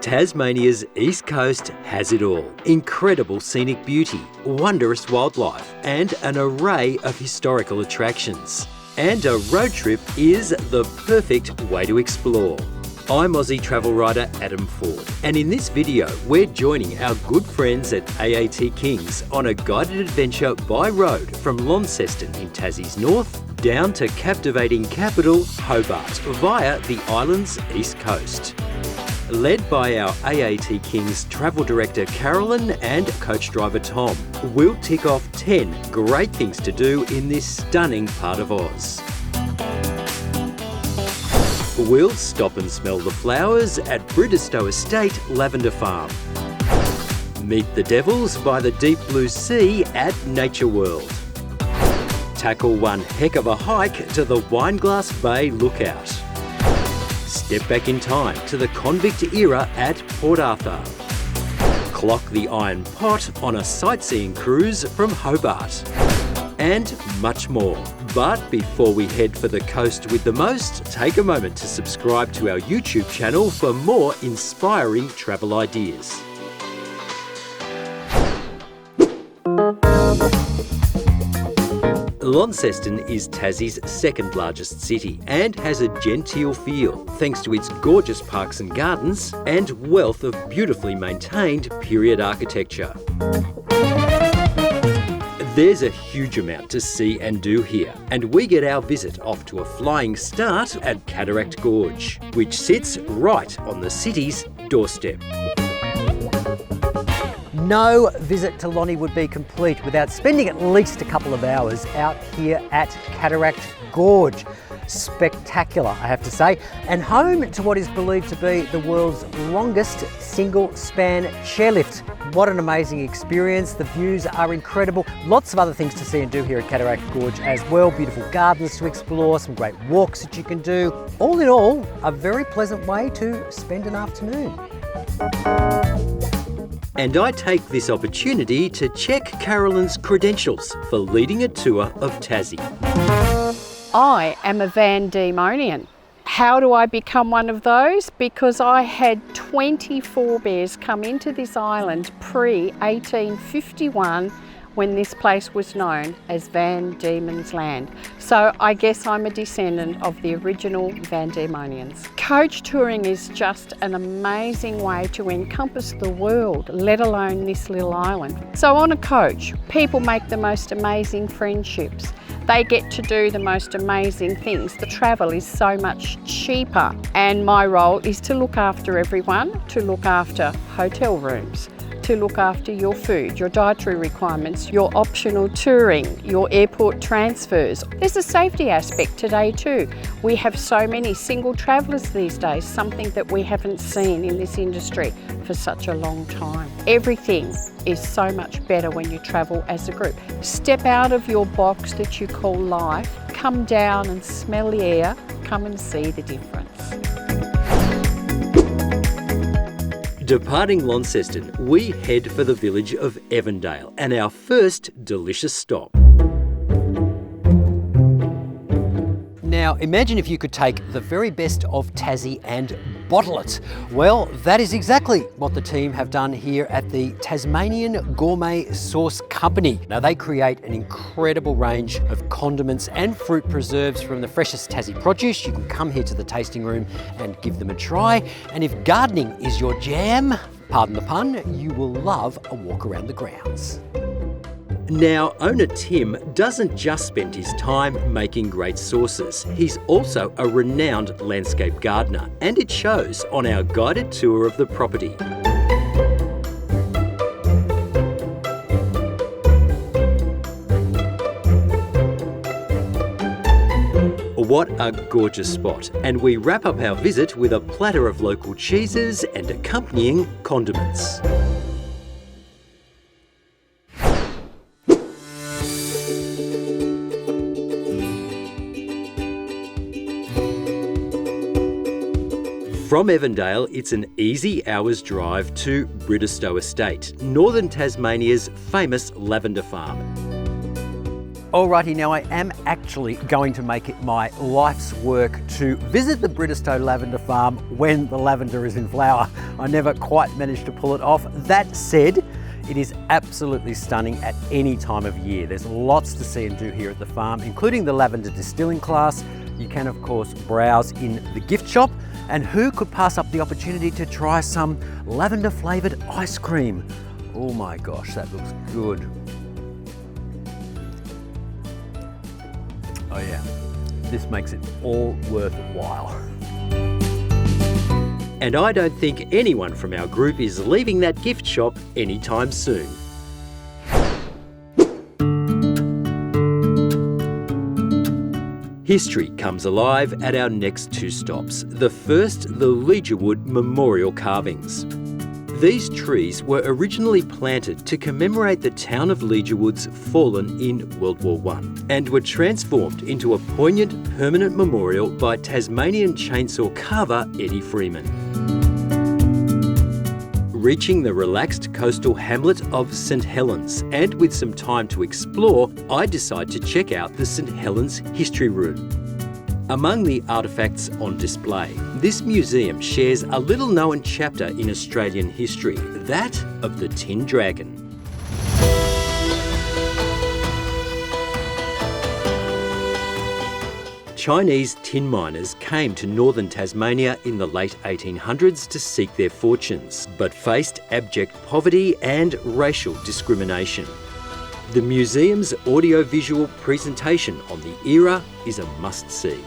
Tasmania's east coast has it all. Incredible scenic beauty, wondrous wildlife, and an array of historical attractions. And a road trip is the perfect way to explore. I'm Aussie travel writer Adam Ford, and in this video we're joining our good friends at AAT Kings on a guided adventure by road from Launceston in Tassie's north down to captivating capital Hobart via the island's east coast. Led by our AAT Kings travel director Carolyn and coach driver Tom, we'll tick off 10 great things to do in this stunning part of Oz. We'll stop and smell the flowers at Bridestowe Estate Lavender Farm. Meet the Devils by the deep blue sea at Natureworld. Tackle one heck of a hike to the Wineglass Bay Lookout. Step back in time to the convict era at Port Arthur. Clock the Iron Pot on a sightseeing cruise from Hobart. And much more. But before we head for the coast with the most, take a moment to subscribe to our YouTube channel for more inspiring travel ideas. Launceston is Tassie's second largest city and has a genteel feel thanks to its gorgeous parks and gardens and wealth of beautifully maintained period architecture. There's a huge amount to see and do here, and we get our visit off to a flying start at Cataract Gorge, which sits right on the city's doorstep. No visit to Lonnie would be complete without spending at least a couple of hours out here at Cataract Gorge. Spectacular, I have to say, and home to what is believed to be the world's longest single-span chairlift. What an amazing experience. The views are incredible. Lots of other things to see and do here at Cataract Gorge as well. Beautiful gardens to explore, some great walks that you can do. All in all, a very pleasant way to spend an afternoon. And I take this opportunity to check Carolyn's credentials for leading a tour of Tassie. I am a Vandemonian. How do I become one of those? Because I had 24 bears come into this island pre-1851 when this place was known as Van Diemen's Land. So I guess I'm a descendant of the original Vandemonians. Coach touring is just an amazing way to encompass the world, let alone this little island. So on a coach, people make the most amazing friendships. They get to do the most amazing things. The travel is so much cheaper, and my role is to look after everyone, to look after hotel rooms, to look after your food, your dietary requirements, your optional touring, your airport transfers. There's a safety aspect today too. We have so many single travellers these days, something that we haven't seen in this industry for such a long time. Everything is so much better when you travel as a group. Step out of your box that you call life, come down and smell the air, come and see the difference. Departing Launceston, we head for the village of Evandale and our first delicious stop. Now, imagine if you could take the very best of Tassie and bottle it. Well, that is exactly what the team have done here at the Tasmanian Gourmet Sauce Company. Now, they create an incredible range of condiments and fruit preserves from the freshest Tassie produce. You can come here to the tasting room and give them a try. And if gardening is your jam, pardon the pun, you will love a walk around the grounds. Now, owner Tim doesn't just spend his time making great sauces. He's also a renowned landscape gardener, and it shows on our guided tour of the property. What a gorgeous spot, and we wrap up our visit with a platter of local cheeses and accompanying condiments. From Evandale, it's an easy hour's drive to Bridestowe Estate, northern Tasmania's famous lavender farm. Alrighty, now I am actually going to make it my life's work to visit the Bridestowe Lavender Farm when the lavender is in flower. I never quite managed to pull it off. That said, it is absolutely stunning at any time of year. There's lots to see and do here at the farm, including the lavender distilling class. You can of course browse in the gift shop, and who could pass up the opportunity to try some lavender flavoured ice cream? Oh my gosh, that looks good. Oh yeah, this makes it all worthwhile. And I don't think anyone from our group is leaving that gift shop anytime soon. History comes alive at our next two stops. The first, the Legerwood memorial carvings. These trees were originally planted to commemorate the town of Legerwood's fallen in World War I and were transformed into a poignant permanent memorial by Tasmanian chainsaw carver Eddie Freeman. Reaching the relaxed coastal hamlet of St Helens, and with some time to explore, I decide to check out the St Helens History Room. Among the artefacts on display, this museum shares a little-known chapter in Australian history, that of the Tin Dragon. Chinese tin miners came to northern Tasmania in the late 1800s to seek their fortunes, but faced abject poverty and racial discrimination. The museum's audiovisual presentation on the era is a must-see.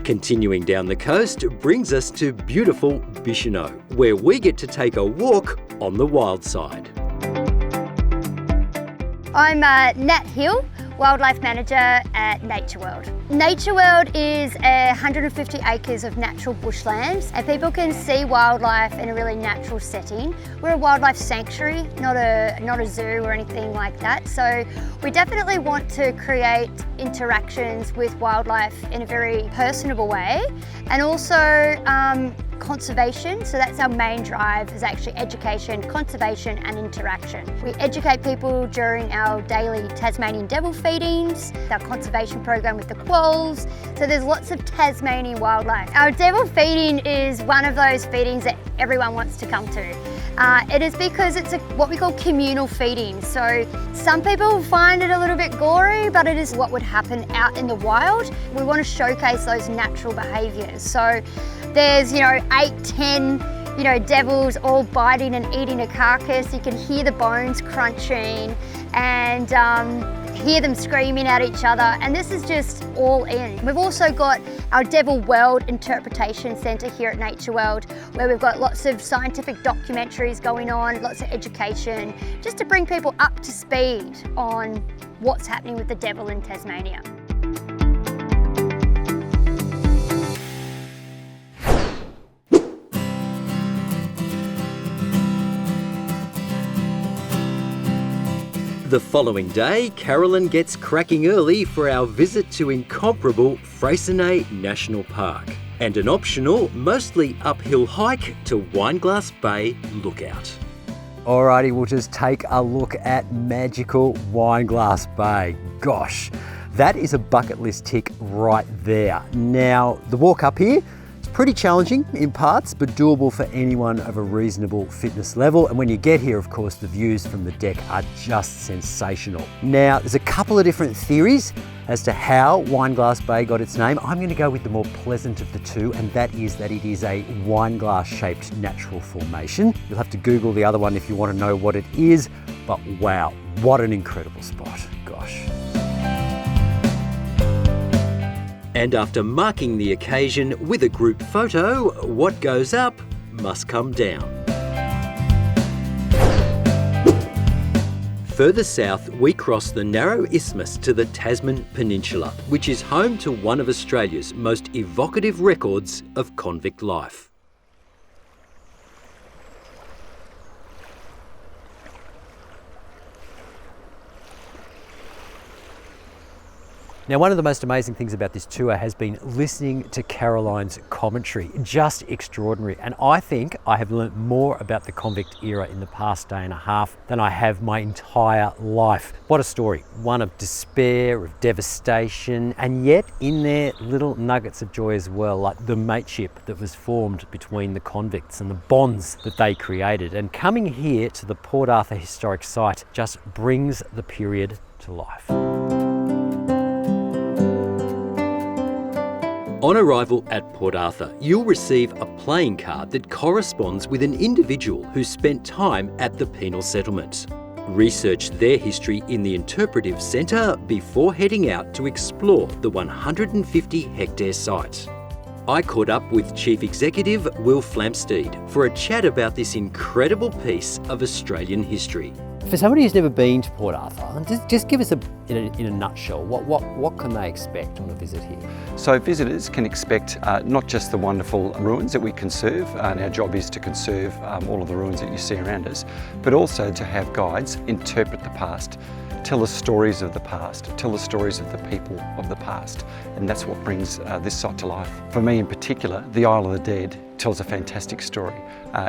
Continuing down the coast brings us to beautiful Bicheno, where we get to take a walk on the wild side. I'm Nat Hill, Wildlife Manager at Natureworld. Natureworld is 150 acres of natural bushland, and people can see wildlife in a really natural setting. We're a wildlife sanctuary, not a zoo or anything like that. So we definitely want to create interactions with wildlife in a very personable way, and also conservation. So that's our main drive, is actually education, conservation and interaction. We educate people during our daily Tasmanian devil feedings, our conservation program with the quolls. So there's lots of Tasmanian wildlife. Our devil feeding is one of those feedings that everyone wants to come to. It is because it's what we call communal feeding. So some people find it a little bit gory, but it is what would happen out in the wild. We want to showcase those natural behaviours. So there's, 8, 10, devils all biting and eating a carcass. You can hear the bones crunching and hear them screaming at each other, and this is just all in. We've also got our Devil World Interpretation Centre here at Natureworld, where we've got lots of scientific documentaries going on, lots of education, just to bring people up to speed on what's happening with the devil in Tasmania. The following day, Carolyn gets cracking early for our visit to incomparable Freycinet National Park and an optional, mostly uphill hike to Wineglass Bay Lookout. Alrighty, we'll just take a look at magical Wineglass Bay. Gosh, that is a bucket list tick right there. Now, the walk up here, pretty challenging in parts, but doable for anyone of a reasonable fitness level. And when you get here, of course, the views from the deck are just sensational. Now, there's a couple of different theories as to how Wineglass Bay got its name. I'm going to go with the more pleasant of the two, and that is that it is a wineglass-shaped natural formation. You'll have to Google the other one if you want to know what it is, but wow, what an incredible spot, gosh. And after marking the occasion with a group photo, what goes up must come down. Further south, we cross the narrow isthmus to the Tasman Peninsula, which is home to one of Australia's most evocative records of convict life. Now, one of the most amazing things about this tour has been listening to Caroline's commentary. Just extraordinary. And I think I have learnt more about the convict era in the past day and a half than I have my entire life. What a story. One of despair, of devastation, and yet in there little nuggets of joy as well, like the mateship that was formed between the convicts and the bonds that they created. And coming here to the Port Arthur Historic Site just brings the period to life. On arrival at Port Arthur, you'll receive a playing card that corresponds with an individual who spent time at the penal settlement. Research their history in the Interpretive Centre before heading out to explore the 150-hectare site. I caught up with Chief Executive Will Flamsteed for a chat about this incredible piece of Australian history. For somebody who's never been to Port Arthur, just give us in a nutshell, what can they expect on a visit here? So visitors can expect not just the wonderful ruins that we conserve, and our job is to conserve all of the ruins that you see around us, but also to have guides interpret the past, tell the stories of the past, tell the stories of the people of the past, and that's what brings this site to life. For me in particular, the Isle of the Dead tells a fantastic story.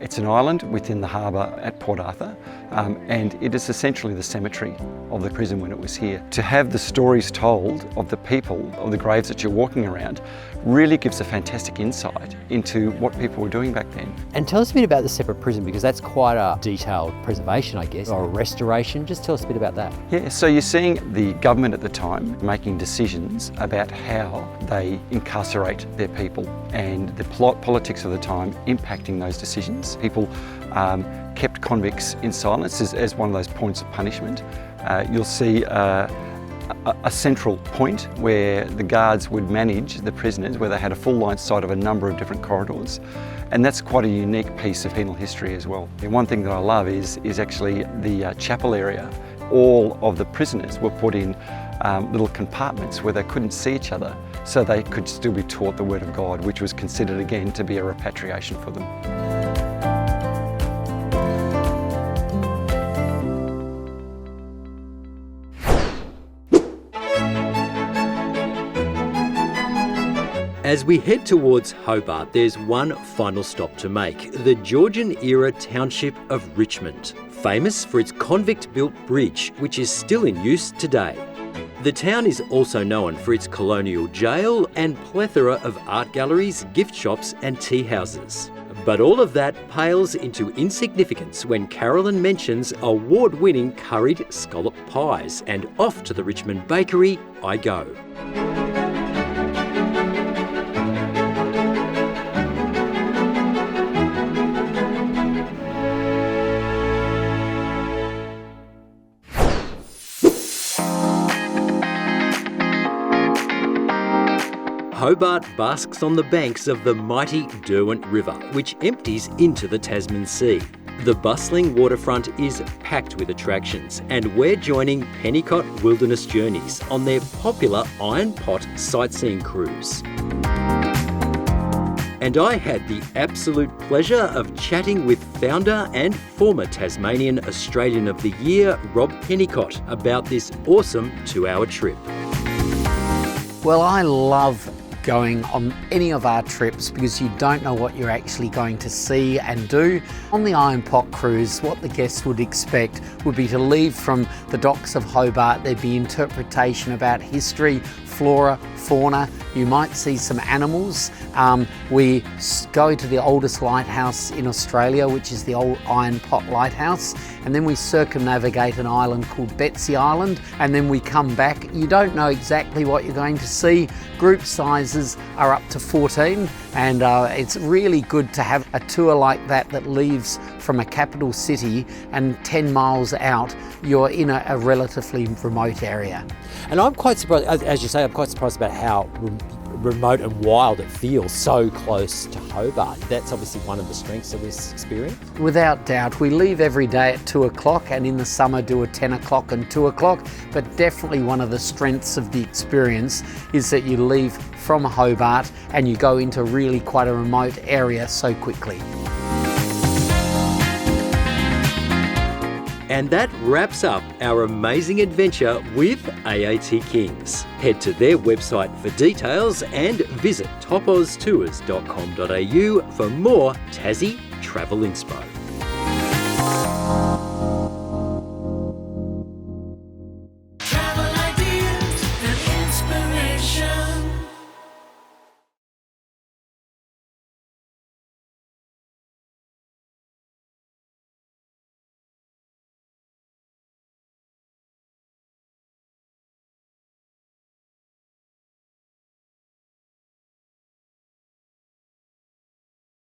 It's an island within the harbour at Port Arthur, and it is essentially the cemetery of the prison when it was here. To have the stories told of the people, of the graves that you're walking around, really gives a fantastic insight into what people were doing back then. And tell us a bit about the separate prison, because that's quite a detailed preservation, I guess, or a restoration. Just tell us a bit about that. Yeah, so you're seeing the government at the time making decisions about how they incarcerate their people, and the politics of the time impacting those decisions. People kept convicts in silence as one of those points of punishment. You'll see a central point where the guards would manage the prisoners, where they had a full line sight of a number of different corridors. And that's quite a unique piece of penal history as well. And one thing that I love is actually the chapel area. All of the prisoners were put in little compartments where they couldn't see each other, so they could still be taught the Word of God, which was considered again to be a repatriation for them. As we head towards Hobart, there's one final stop to make, the Georgian-era township of Richmond, famous for its convict-built bridge, which is still in use today. The town is also known for its colonial jail and plethora of art galleries, gift shops and tea houses. But all of that pales into insignificance when Carolyn mentions award-winning curried scallop pies, and off to the Richmond bakery I go. Hobart basks on the banks of the mighty Derwent River, which empties into the Tasman Sea. The bustling waterfront is packed with attractions, and we're joining Pennicott Wilderness Journeys on their popular Iron Pot sightseeing cruise. And I had the absolute pleasure of chatting with founder and former Tasmanian Australian of the Year, Rob Pennicott, about this awesome 2-hour trip. Well, I love going on any of our trips because you don't know what you're actually going to see and do. On the Iron Pot cruise, what the guests would expect would be to leave from the docks of Hobart. There'd be interpretation about history, flora, fauna. You might see some animals. We go to the oldest lighthouse in Australia, which is the old Iron Pot Lighthouse, and then we circumnavigate an island called Betsy Island, and then we come back. You don't know exactly what you're going to see. Group sizes are up to 14, and it's really good to have a tour like that that leaves from a capital city, and 10 miles out you're in a relatively remote area. And I'm quite surprised, as you say, I'm quite surprised about how remote and wild it feels so close to Hobart. That's obviously one of the strengths of this experience. Without doubt. We leave every day at 2 o'clock, and in the summer do a 10 o'clock and 2 o'clock, but definitely one of the strengths of the experience is that you leave from Hobart and you go into really quite a remote area so quickly. And that wraps up our amazing adventure with AAT Kings. Head to their website for details and visit topoztours.com.au for more Tassie travel inspo.